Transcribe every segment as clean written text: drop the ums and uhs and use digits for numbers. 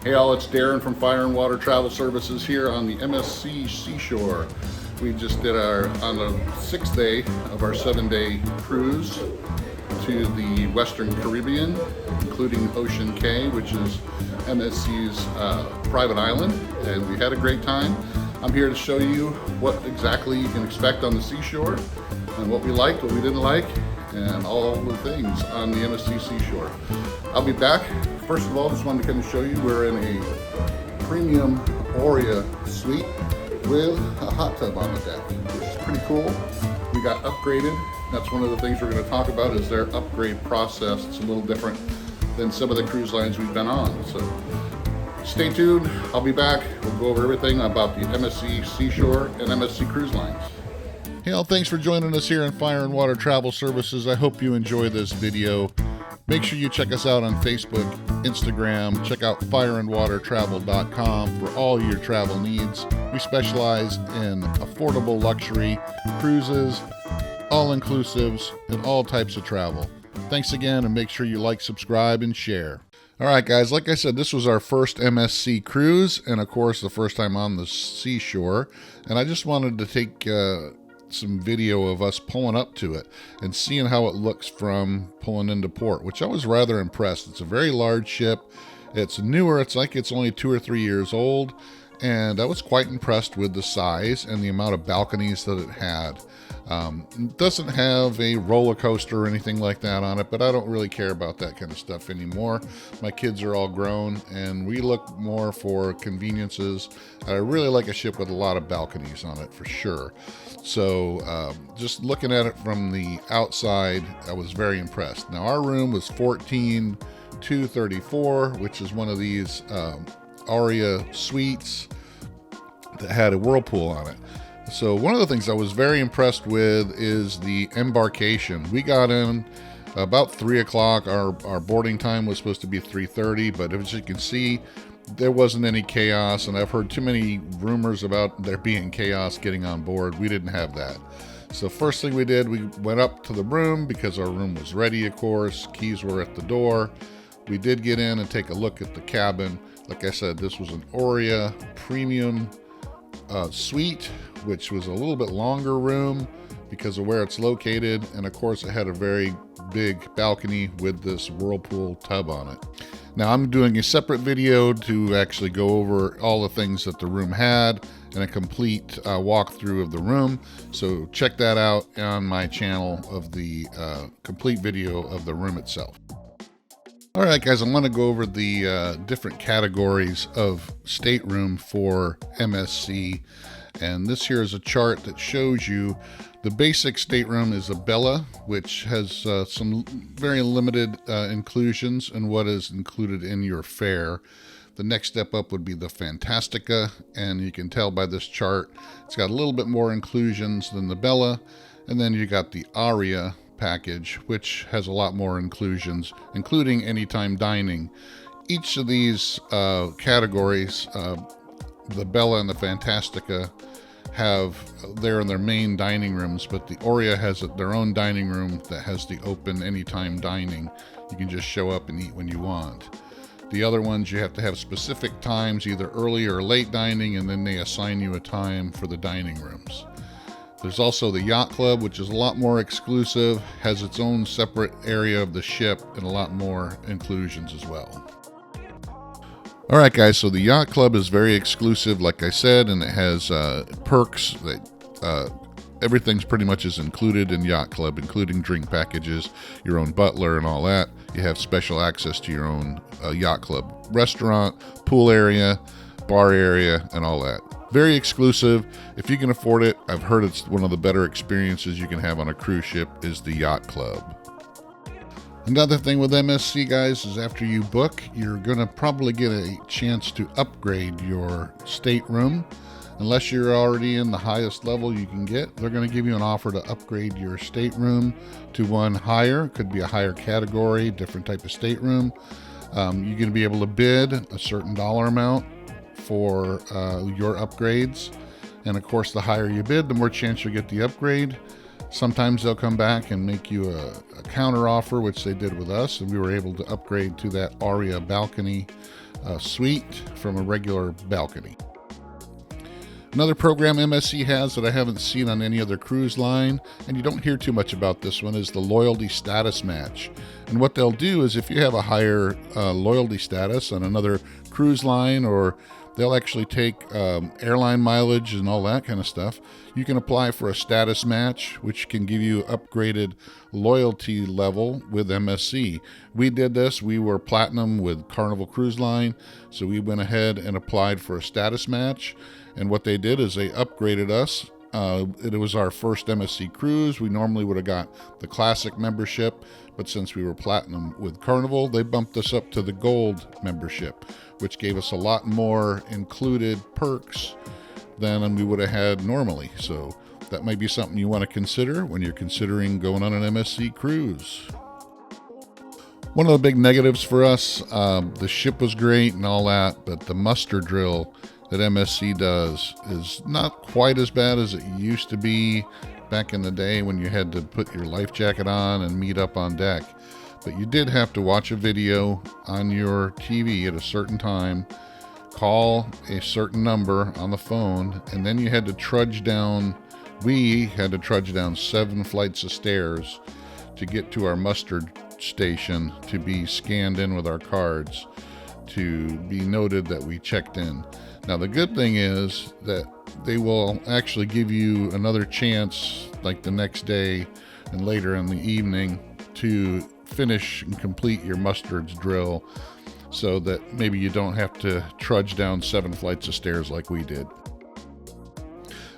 Hey all, it's Darren from Fire and Water Travel Services here on the MSC Seashore. We just did on the 6th day of our 7-day cruise to the Western Caribbean, including Ocean Cay, which is MSC's private island, and we had a great time. I'm here to show you what exactly you can expect on the seashore and what we liked, what we didn't like, and all the things on the MSC Seashore. I'll be back. First of all, just wanted to come and show you we're in a premium Aria suite with a hot tub on the deck, which is pretty cool. We got upgraded. That's one of the things we're going to talk about is their upgrade process. It's a little different than some of the cruise lines we've been on. So stay tuned. I'll be back. We'll go over everything about the MSC Seashore and MSC Cruise Lines. Hey all, thanks for joining us here on Fire and Water Travel Services. I hope you enjoy this video. Make sure you check us out on Facebook, Instagram. Check out fireandwatertravel.com for all your travel needs. We specialize in affordable luxury cruises, all-inclusives, and all types of travel. Thanks again, and make sure you like, subscribe, and share. All right, guys, like I said, this was our first MSC cruise, and of course, the first time on the seashore. And I just wanted to take some video of us pulling up to it and seeing how it looks from pulling into port, which I was rather impressed. It's a very large ship. It's newer. It's like it's only 2 or 3 years old, and I was quite impressed with the size and the amount of balconies that it had. It doesn't have a roller coaster or anything like that on it, but I don't really care about that kind of stuff anymore. My kids are all grown, and we look more for conveniences. I really like a ship with a lot of balconies on it for sure. So just looking at it from the outside, I was very impressed. Now our room was 14234, which is one of these Aria suites that had a whirlpool on it. So one of the things I was very impressed with is the embarkation. We got in about 3 o'clock. Our boarding time was supposed to be 3:30, but as you can see, there wasn't any chaos, and I've heard too many rumors about there being chaos getting on board. We didn't have that. So first thing we did, we went up to the room because our room was ready, of course. Keys were at the door. We did get in and take a look at the cabin. Like I said, this was an Aria premium suite, which was a little bit longer room because of where it's located, and of course it had a very big balcony with this whirlpool tub on it. Now I'm doing a separate video to actually go over all the things that the room had and a complete walkthrough of the room, so check that out on my channel of the complete video of the room itself. All right, guys, I'm going to go over the different categories of stateroom for MSC. And this here is a chart that shows you the basic stateroom is a Bella, which has some very limited inclusions in what is included in your fare. The next step up would be the Fantastica, and you can tell by this chart, it's got a little bit more inclusions than the Bella. And then you got the Aria package, which has a lot more inclusions, including anytime dining. Each of these categories, the Bella and the Fantastica, have they're in their main dining rooms, but the Aria has their own dining room that has the open anytime dining. You can just show up and eat when you want. The other ones, you have to have specific times, either early or late dining, and then they assign you a time for the dining rooms. There's also the Yacht Club, which is a lot more exclusive, has its own separate area of the ship, and a lot more inclusions as well. All right, guys, so the Yacht Club is very exclusive, like I said, and it has perks. That everything's pretty much is included in Yacht Club, including drink packages, your own butler, and all that. You have special access to your own Yacht Club restaurant, pool area, bar area, and all that. Very exclusive. If you can afford it, I've heard it's one of the better experiences you can have on a cruise ship is the Yacht Club. Another thing with MSC, guys, is after you book, you're going to probably get a chance to upgrade your stateroom. Unless you're already in the highest level you can get, they're going to give you an offer to upgrade your stateroom to one higher. It could be a higher category, different type of stateroom. You're going to be able to bid a certain dollar amount for your upgrades. And of course, the higher you bid, the more chance you'll get the upgrade. Sometimes they'll come back and make you a counter offer, which they did with us, and we were able to upgrade to that Aria balcony suite from a regular balcony. Another program MSC has that I haven't seen on any other cruise line, and you don't hear too much about this one, is the loyalty status match. And what they'll do is if you have a higher loyalty status on another cruise line, or they'll actually take airline mileage and all that kind of stuff, you can apply for a status match, which can give you upgraded loyalty level with MSC. We did this. We were platinum with Carnival Cruise Line, so we went ahead and applied for a status match. And what they did is they upgraded us. It was our first MSC Cruise. We normally would have got the classic membership, but since we were platinum with Carnival, they bumped us up to the gold membership, which gave us a lot more included perks than we would have had normally. So that might be something you want to consider when you're considering going on an MSC cruise. One of the big negatives for us, the ship was great and all that, but the muster drill that MSC does is not quite as bad as it used to be back in the day when you had to put your life jacket on and meet up on deck. But you did have to watch a video on your TV at a certain time, call a certain number on the phone, and then you had to trudge down. We had to trudge down 7 flights of stairs to get to our muster station to be scanned in with our cards to be noted that we checked in. Now, the good thing is that they will actually give you another chance, like the next day and later in the evening, to finish and complete your mustard drill so that maybe you don't have to trudge down 7 flights of stairs like we did.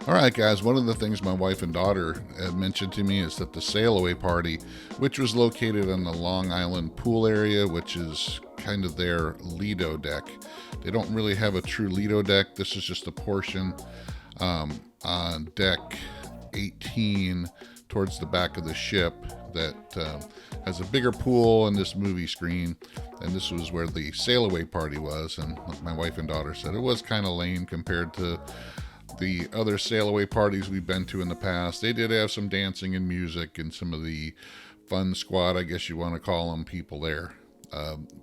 All right, guys, one of the things my wife and daughter had mentioned to me is that the Sailway Party, which was located on the Long Island pool area, which is kind of their Lido deck. They don't really have a true Lido deck. This is just a portion on deck 18 towards the back of the ship that has a bigger pool and this movie screen. And this was where the Sailaway Party was. And like my wife and daughter said, it was kind of lame compared to the other Sailaway parties we've been to in the past. They did have some dancing and music and some of the fun squad, I guess you want to call them, people there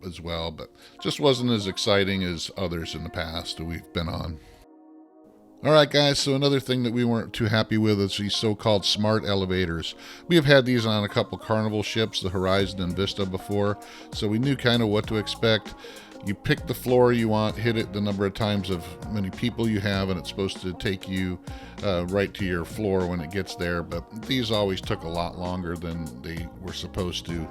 as well, but just wasn't as exciting as others in the past that we've been on. All right, guys, so another thing that we weren't too happy with is these so-called smart elevators. We have had these on a couple Carnival ships, the Horizon and Vista, before, so we knew kind of what to expect. You pick the floor you want, hit it the number of times of many people you have, and it's supposed to take you right to your floor when it gets there, but these always took a lot longer than they were supposed to.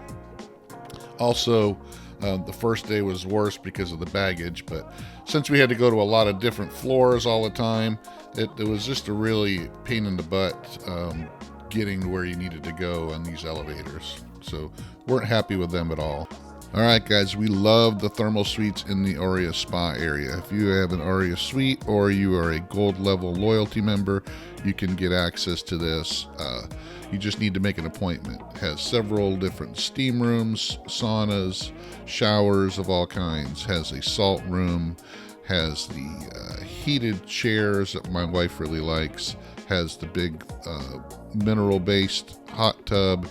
Also, the first day was worse because of the baggage, but since we had to go to a lot of different floors all the time, it was just a really pain in the butt getting to where you needed to go on these elevators. So weren't happy with them at all. All right, guys, we love the thermal suites in the Aria Spa area. If you have an Aria suite or you are a gold level loyalty member, you can get access to this. You just need to make an appointment. It has several different steam rooms, saunas, showers of all kinds. Has a salt room, has the heated chairs that my wife really likes, has the big mineral-based hot tub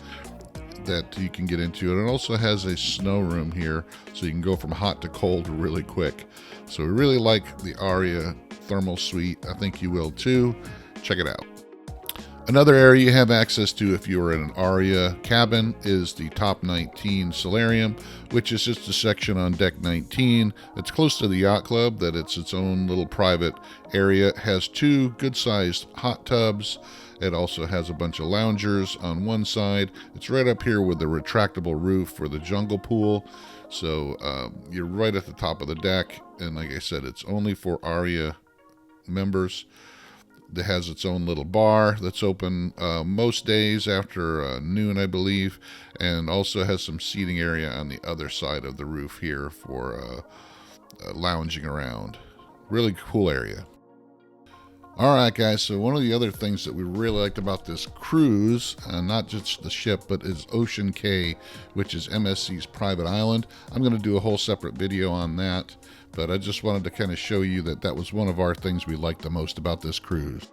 that you can get into, and it also has a snow room here, so you can go from hot to cold really quick. So we really like the Aria thermal suite. I think you will too. Check it out. Another area you have access to if you're in an Aria cabin is the Top 19 Salarium, which is just a section on deck 19. It's close to the Yacht Club, that it's its own little private area. It has 2 good-sized hot tubs. It also has a bunch of loungers on one side. It's right up here with the retractable roof for the jungle pool. So you're right at the top of the deck. And like I said, it's only for Aria members. It has its own little bar that's open most days after noon, I believe. And also has some seating area on the other side of the roof here for lounging around. Really cool area. All right, guys, so one of the other things that we really liked about this cruise, not just the ship, but is Ocean Cay, which is MSC's private island. I'm going to do a whole separate video on that, but I just wanted to kind of show you that that was one of our things we liked the most about this cruise.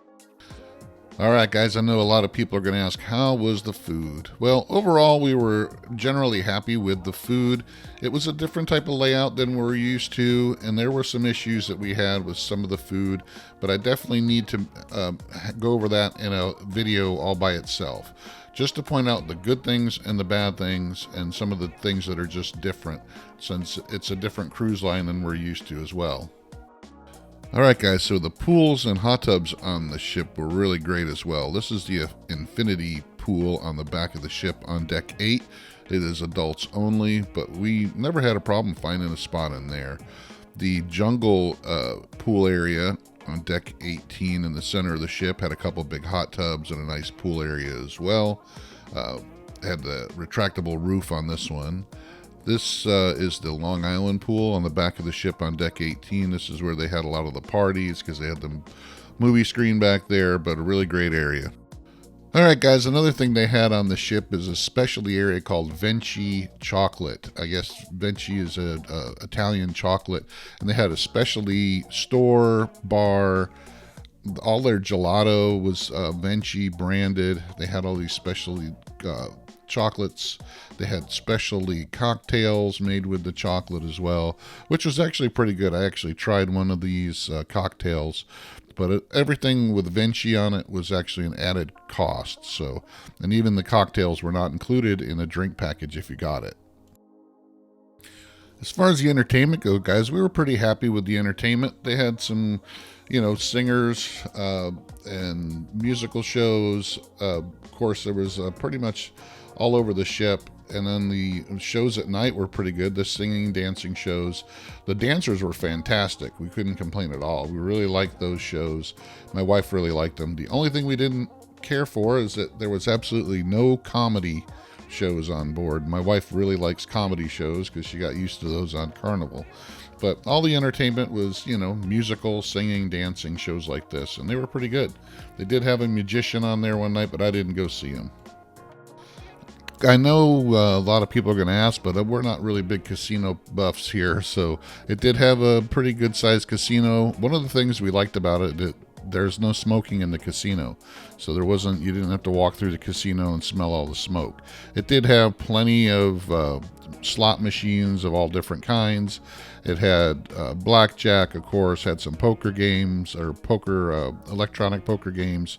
All right, guys, I know a lot of people are going to ask, how was the food? Well, overall, we were generally happy with the food. It was a different type of layout than we're used to, and there were some issues that we had with some of the food, but I definitely need to go over that in a video all by itself, just to point out the good things and the bad things and some of the things that are just different, since it's a different cruise line than we're used to as well. All right, guys, so the pools and hot tubs on the ship were really great as well. This is the infinity pool on the back of the ship on deck 8. It is adults only, but we never had a problem finding a spot in there. The jungle pool area on deck 18 in the center of the ship had a couple big hot tubs and a nice pool area as well. Had the retractable roof on this one. This is the Long Island pool on the back of the ship on deck 18. This is where they had a lot of the parties because they had the movie screen back there, but a really great area. All right, guys, another thing they had on the ship is a specialty area called Veni Chocolate. I guess Veni is a Italian chocolate, and they had a specialty store, bar. All their gelato was Veni branded. They had all these specialty chocolates. They had specialty cocktails made with the chocolate as well, which was actually pretty good. I actually tried one of these cocktails, but everything with Veni on it was actually an added cost. So, and even the cocktails were not included in a drink package if you got it. As far as the entertainment goes, guys, we were pretty happy with the entertainment. They had some, singers and musical shows. Of course, there was pretty much all over the ship. And then the shows at night were pretty good. The singing, dancing shows. The dancers were fantastic. We couldn't complain at all. We really liked those shows. My wife really liked them. The only thing we didn't care for is that there was absolutely no comedy shows on board. My wife really likes comedy shows because she got used to those on Carnival. But all the entertainment was, musical, singing, dancing shows like this, and they were pretty good. They did have a magician on there one night, but I didn't go see him. I know a lot of people are going to ask, but we're not really big casino buffs here, so it did have a pretty good sized casino. One of the things we liked about it, there's no smoking in the casino, so you didn't have to walk through the casino and smell all the smoke. It did have plenty of slot machines of all different kinds. It had blackjack, of course, had some poker games, or electronic poker games,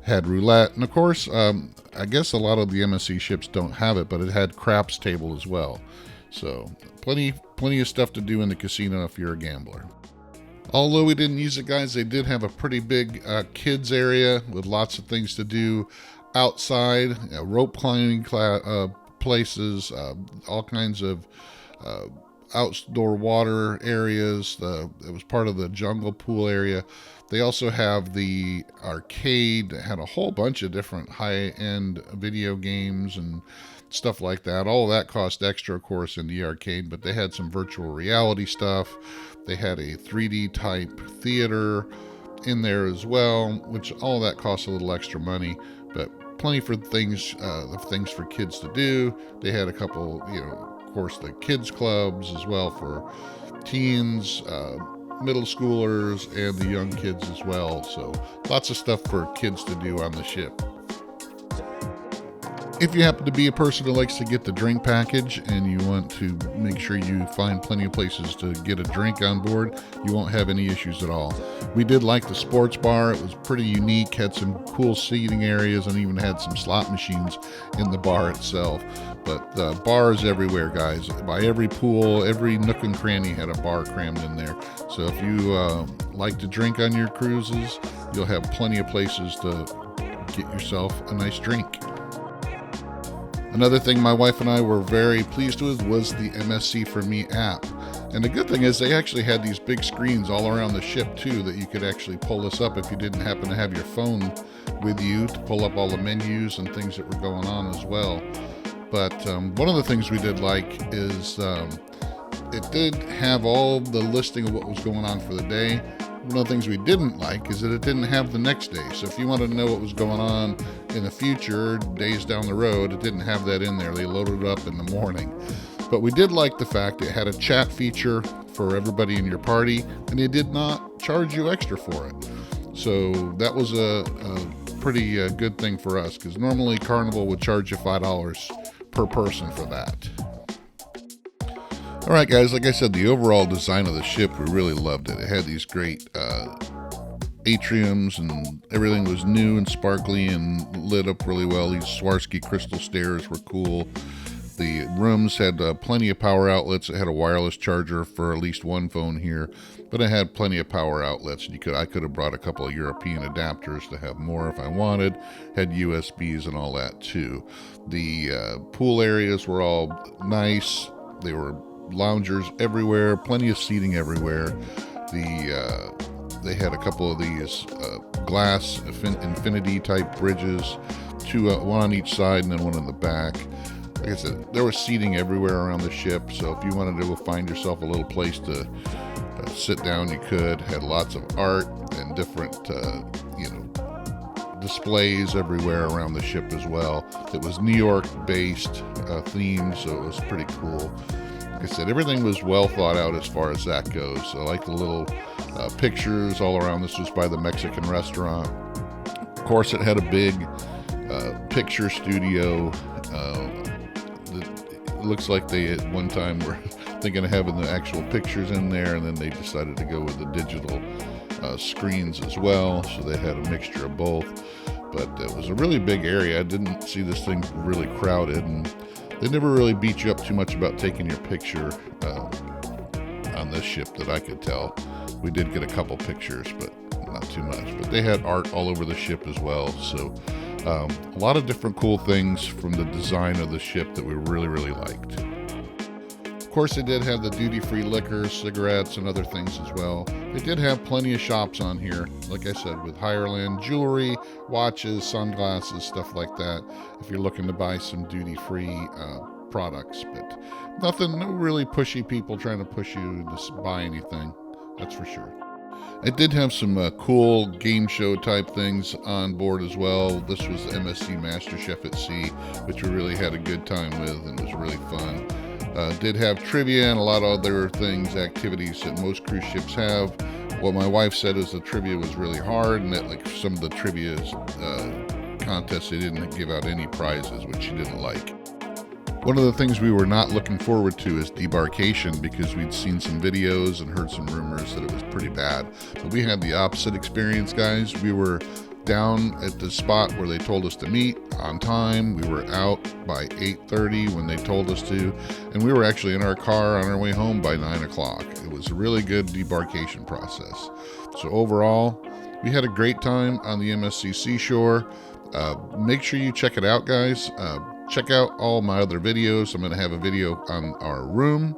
had roulette, and of course, I guess a lot of the MSC ships don't have it, but it had craps table as well. So plenty of stuff to do in the casino if you're a gambler. Although we didn't use it, guys, they did have a pretty big kids area with lots of things to do outside, rope climbing places, all kinds of outdoor water areas. It was part of the jungle pool area. They also have the arcade that had a whole bunch of different high-end video games and stuff like that. All of that cost extra, of course, in the arcade, but they had some virtual reality stuff. They had a 3D type theater in there as well, which all of that costs a little extra money, but plenty for things for kids to do. They had a couple, of course, the kids clubs as well for teens, middle schoolers, and the young kids as well. So lots of stuff for kids to do on the ship. If you happen to be a person who likes to get the drink package and you want to make sure you find plenty of places to get a drink on board, you won't have any issues at all. We did like the sports bar. It was pretty unique, had some cool seating areas, and even had some slot machines in the bar itself. But bars everywhere, guys. By every pool, every nook and cranny had a bar crammed in there. So if you like to drink on your cruises, you'll have plenty of places to get yourself a nice drink. Another thing my wife and I were very pleased with was the MSC For Me app. And the good thing is they actually had these big screens all around the ship too that you could actually pull this up if you didn't happen to have your phone with you to pull up all the menus and things that were going on as well. But one of the things we did like is it did have all the listing of what was going on for the day. One of the things we didn't like is that it didn't have the next day. So if you wanted to know what was going on in the future, days down the road, it didn't have that in there. They loaded it up in the morning. But we did like the fact it had a chat feature for everybody in your party, and they did not charge you extra for it. So that was a pretty good thing for us, because normally Carnival would charge you $5 per person for that. All right, guys, like I said, the overall design of the ship, we really loved it. It had these great atriums, and everything was new and sparkly and lit up really well. These Swarovski crystal stairs were cool. The rooms had plenty of power outlets. It had a wireless charger for at least one phone here, but it had plenty of power outlets. I could have brought a couple of European adapters to have more if I wanted. Had USBs and all that too. The pool areas were all nice. They were loungers everywhere, plenty of seating everywhere. They had a couple of these glass infinity type bridges, one on each side and then one in the back. Like I said, there was seating everywhere around the ship, so if you wanted to go find yourself a little place to sit down, you could. Had lots of art and different displays everywhere around the ship as well. It was New York based theme, so it was pretty cool. Like I said, everything was well thought out as far as that goes. I like the little pictures all around. This was by the Mexican restaurant. Of course, it had a big picture studio. It looks like they at one time were thinking of having the actual pictures in there, and then they decided to go with the digital screens as well, so they had a mixture of both. But it was a really big area. I didn't see this thing really crowded, and they never really beat you up too much about taking your picture on this ship that I could tell. We did get a couple pictures, but not too much. But they had art all over the ship as well, so a lot of different cool things from the design of the ship that we really, really liked. Of course, they did have the duty-free liquor, cigarettes, and other things as well. They did have plenty of shops on here, like I said, with higher-end jewelry, watches, sunglasses, stuff like that, if you're looking to buy some duty-free products. But no really pushy people trying to push you to buy anything, that's for sure. It did have some cool game show type things on board as well. This was the MSC Master Chef at Sea, which we really had a good time with and was really fun. Did have trivia and a lot of other things, activities that most cruise ships have. What my wife said is the trivia was really hard, and that like some of the trivia contests, they didn't give out any prizes, which she didn't like. One of the things we were not looking forward to is debarkation, because we'd seen some videos and heard some rumors that it was pretty bad. But we had the opposite experience, guys. We were down at the spot where they told us to meet on time. We were out by 8:30 when they told us to, and we were actually in our car on our way home by 9 o'clock. It was a really good debarkation process. So overall, we had a great time on the MSC Seashore. Make sure you check it out, guys. Check out all my other videos. I'm going to have a video on our room,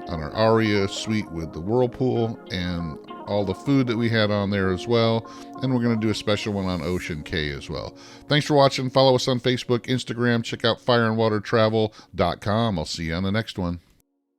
on our Aria suite with the whirlpool, and all the food that we had on there as well. And we're going to do a special one on Ocean Cay as well. Thanks for watching. Follow us on Facebook, Instagram. Check out fireandwatertravel.com. I'll see you on the next one.